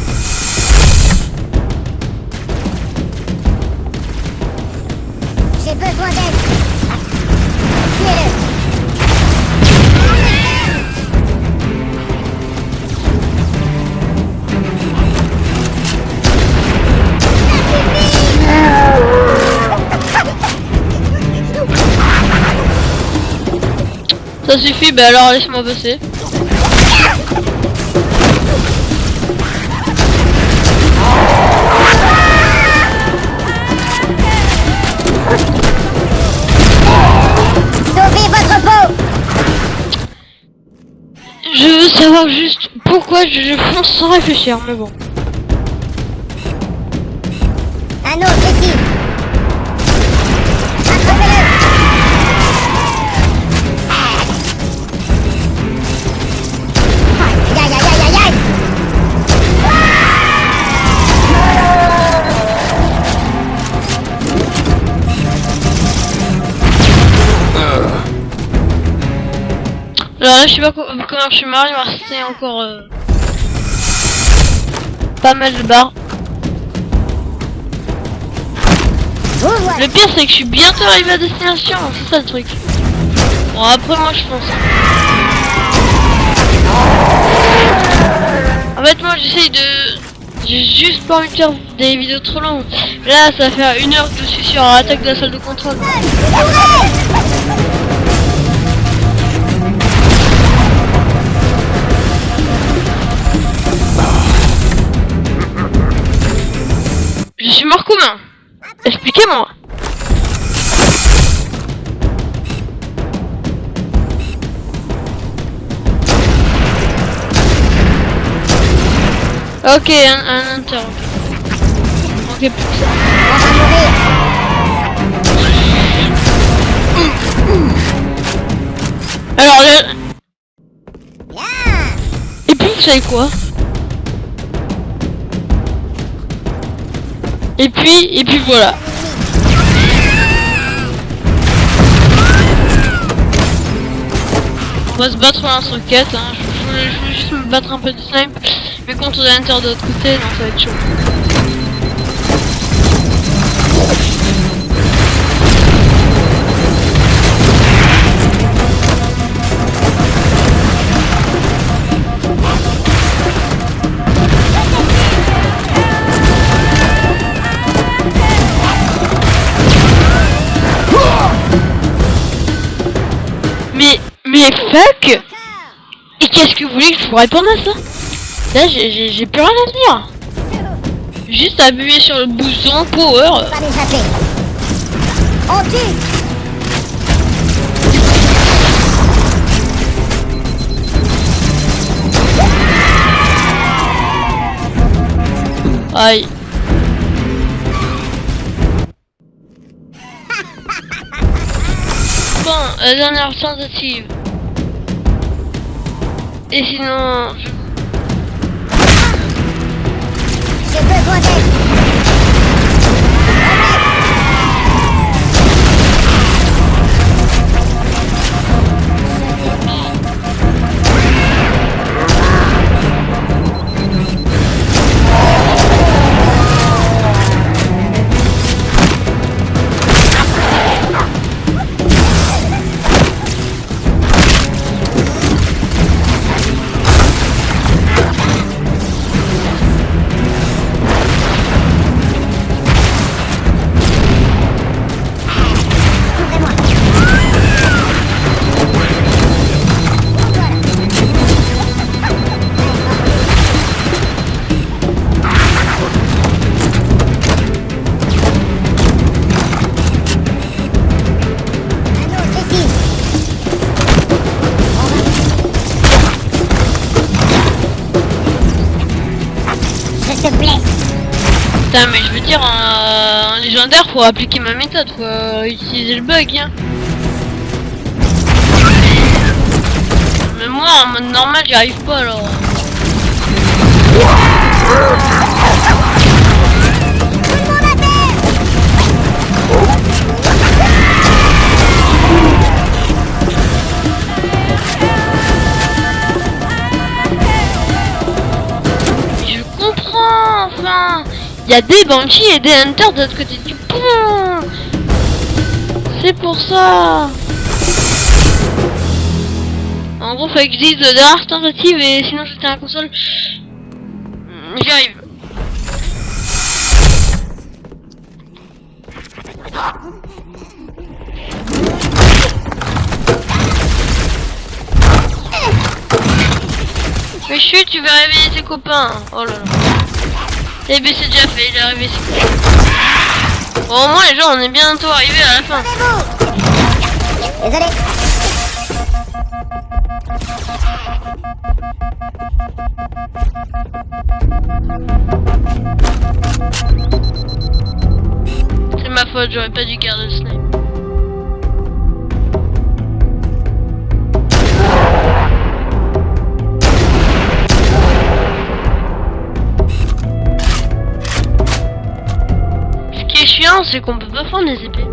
J'ai besoin d'aide. Tuez-le. Ça suffit, bah alors laisse-moi passer. Sauvez votre peau. Je veux savoir juste pourquoi je fonce sans réfléchir, mais bon. Un autre ici. Attrapez-le. Alors là, je sais pas comment je suis mort, il m'a resté encore pas mal de barres. Le pire, c'est que je suis bientôt arrivé à destination, c'est ça le truc. Bon, après, moi, je fonce. En fait, moi, j'essaye de... J'ai juste pas envie de faire des vidéos trop longues. Là, ça va faire 1 heure que je suis sur l'attaque de la salle de contrôle. Je suis mort comment? Expliquez-moi. Ok, un hunter. Ok, plus que ça. Alors là... Et puis vous savez quoi? Et puis voilà. On va se battre en lance-roquette, hein. Je voulais juste me battre un peu de snipe. Mais contre les hunters de l'autre côté, non, ça va être chaud. Mais fuck! Et qu'est-ce que vous voulez que je vous réponde à ça? Là j'ai plus rien à dire. Juste appuyer sur le bouton power. Pas d'échapper. On tue. Aïe. Bon, la dernière tentative. Et sinon... J'ai besoin d'aide. Putain, mais je veux dire, un légendaire, faut appliquer ma méthode, faut utiliser le bug, hein. Mais moi, en mode normal, j'y arrive pas, alors. Je comprends, enfin. Il y a des banshees et des hunters de l'autre côté du pont. C'est pour ça. En gros, fallait que je dise de dernière tentative et sinon j'étais à la console. J'y arrive. Mais chut, tu vas réveiller tes copains. Oh là là. Eh ben c'est déjà fait, il est arrivé. Bon, au moins les gens, on est bientôt arrivé à la fin. Désolé. C'est ma faute, j'aurais pas dû garder le snipe. Ce qui est chiant, c'est qu'on peut pas prendre les épées.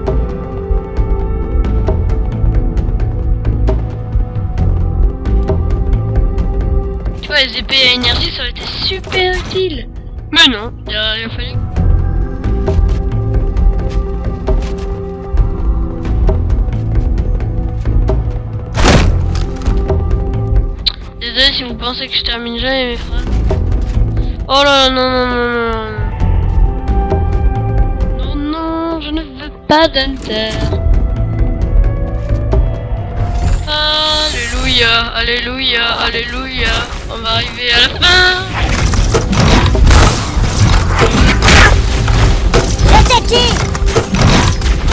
épée à énergie, ça aurait été super utile. Mais non, il a fallu... Désolé si vous pensez que je termine jamais mes phrases. Oh là là, non, non, non, non. Non, non, je ne veux pas d'alter. Alléluia, alléluia, alléluia. On va arriver à la fin.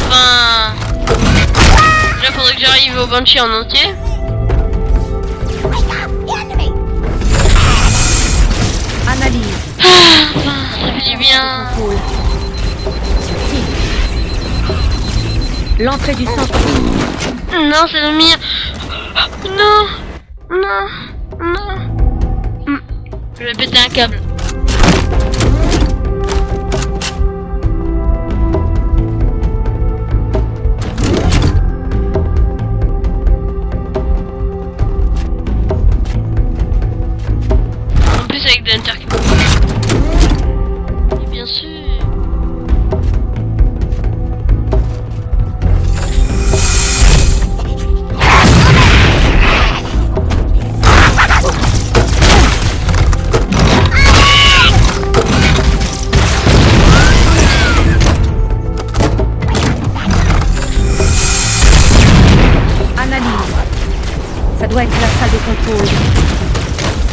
Enfin... Là, faudrait que j'arrive au Banshee en entier. Analyse. Enfin, ça fait du bien. Contrôle. L'entrée du centre. Non, c'est le mien. Non, non, non. Je vais péter un câble. En plus avec de l'intercom. Et bien sûr. Ça doit être la salle de contrôle.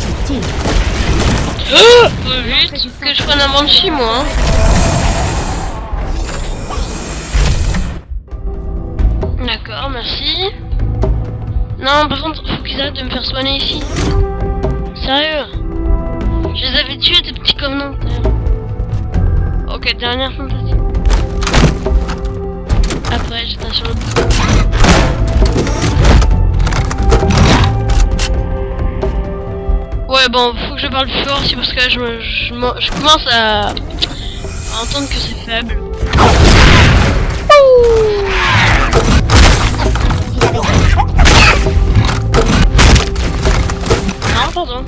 Subtil. Vite que je prenne un Banshee moi. Hein. D'accord, merci. Non, par contre, faut qu'ils arrêtent de me faire soigner ici. Sérieux. Je les avais tués, tes petits covenants. Ok, dernière tentative. Après, j'étais sur le bout. Ouais, bon, faut que je parle plus fort aussi parce que là, je commence à entendre que c'est faible. Non, pardon.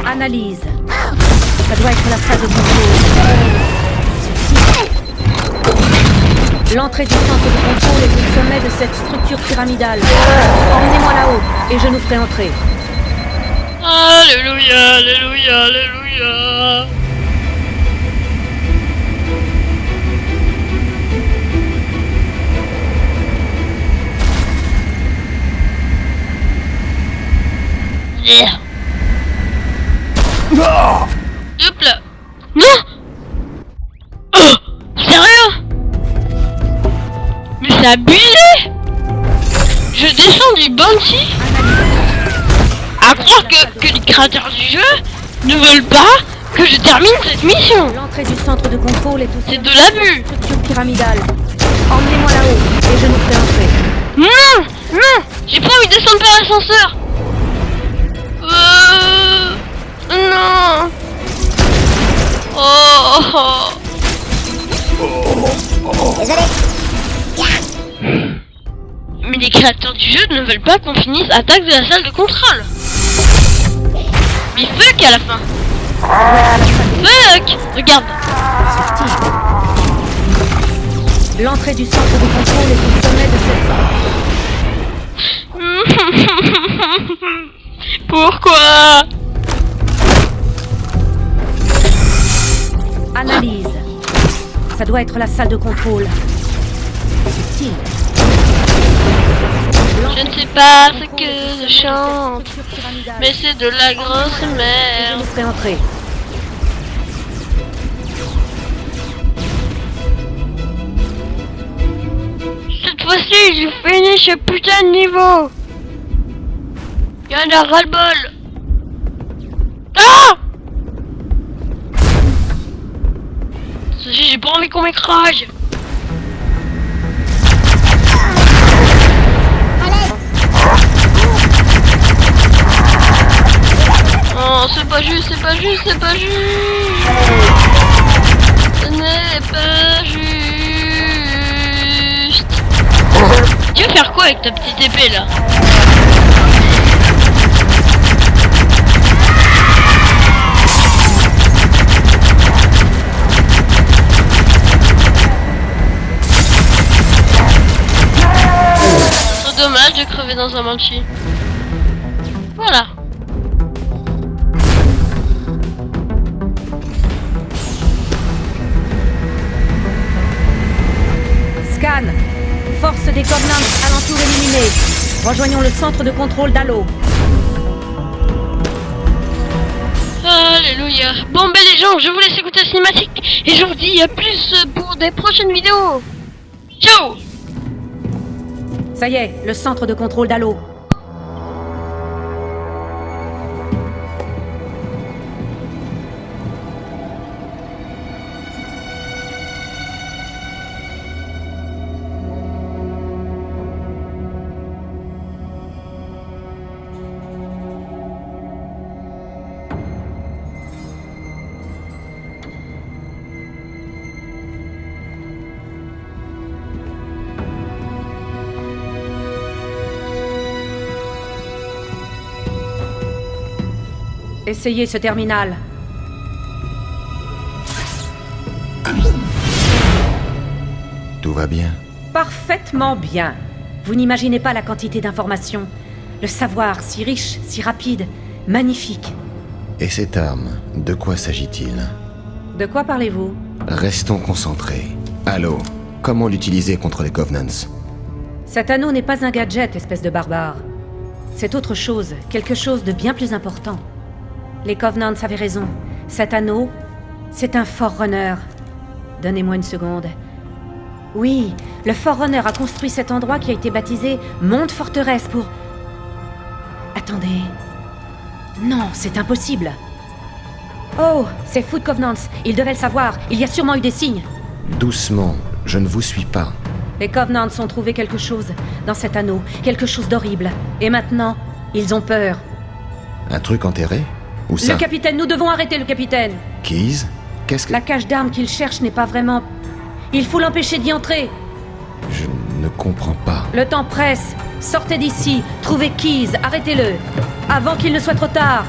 Analyse. Ça doit être la salle de contrôle. L'entrée du centre de contrôle est au sommet de cette structure pyramidale. Emmenez-moi là-haut et je nous ferai entrer. Alléluia, alléluia, alléluia. Yeah. Hop là. Non. Oh, sérieux? Mais c'est abusé. Je descends du Banshee à croire que les créateurs du jeu ne veulent pas que je termine cette mission. L'entrée du centre de contrôle est au sommet C'est de l'abus. cette structure pyramidale. Emmenez-moi là-haut et je nous ferai entrer. Non, non, j'ai pas envie de descendre par l'ascenseur. Non. Oh. Désolé. Mais les créateurs du jeu ne veulent pas qu'on finisse attaque de la salle de contrôle. Mais fuck à la fin. Fuck. Regarde. L'entrée du centre de contrôle est au sommet de cette... Pourquoi? Analyse. Ça doit être la salle de contrôle. Subtil. Je ne sais pas ce que je chante, mais c'est de la grosse Je merde. nous ferai entrer. Cette fois-ci, j'ai fini ce putain de niveau. Il y en a ras-le-bol. Ah! J'ai pas envie qu'on m'écrase. Oh, c'est pas pas juste, c'est pas juste, c'est pas juste. Ce n'est pas juste. Tu veux faire quoi avec ta petite épée là? C'est dommage de crever dans un Banshee. Voilà. Scan. Force des Covenants alentour éliminée. Rejoignons le centre de contrôle d'Halo. Alléluia. Bon ben les gens, je vous laisse écouter la cinématique et je vous dis à plus pour des prochaines vidéos. Ciao. Ça y est, le centre de contrôle d'Halo. Essayez ce terminal. Tout va bien? Parfaitement bien. Vous n'imaginez pas la quantité d'informations. Le savoir, si riche, si rapide, magnifique. Et cette arme, de quoi s'agit-il? De quoi parlez-vous? Restons concentrés. Halo, comment l'utiliser contre les Covenants? Cet anneau n'est pas un gadget, espèce de barbare. C'est autre chose, quelque chose de bien plus important. Les Covenants avaient raison. Cet anneau, c'est un Forerunner. Donnez-moi une seconde. Oui, le Forerunner a construit cet endroit qui a été baptisé Monde Forteresse pour... Attendez... Non, c'est impossible. Oh, c'est Food Covenants. Ils devaient le savoir. Il y a sûrement eu des signes. Doucement, je ne vous suis pas. Les Covenants ont trouvé quelque chose dans cet anneau. Quelque chose d'horrible. Et maintenant, ils ont peur. Un truc enterré? Où ça? Le capitaine, nous devons arrêter le capitaine. Keys? Qu'est-ce que... La cache d'armes qu'il cherche n'est pas vraiment... Il faut l'empêcher d'y entrer. Je ne comprends pas. Le temps presse. Sortez d'ici. Trouvez Keys. Arrêtez-le. Avant qu'il ne soit trop tard.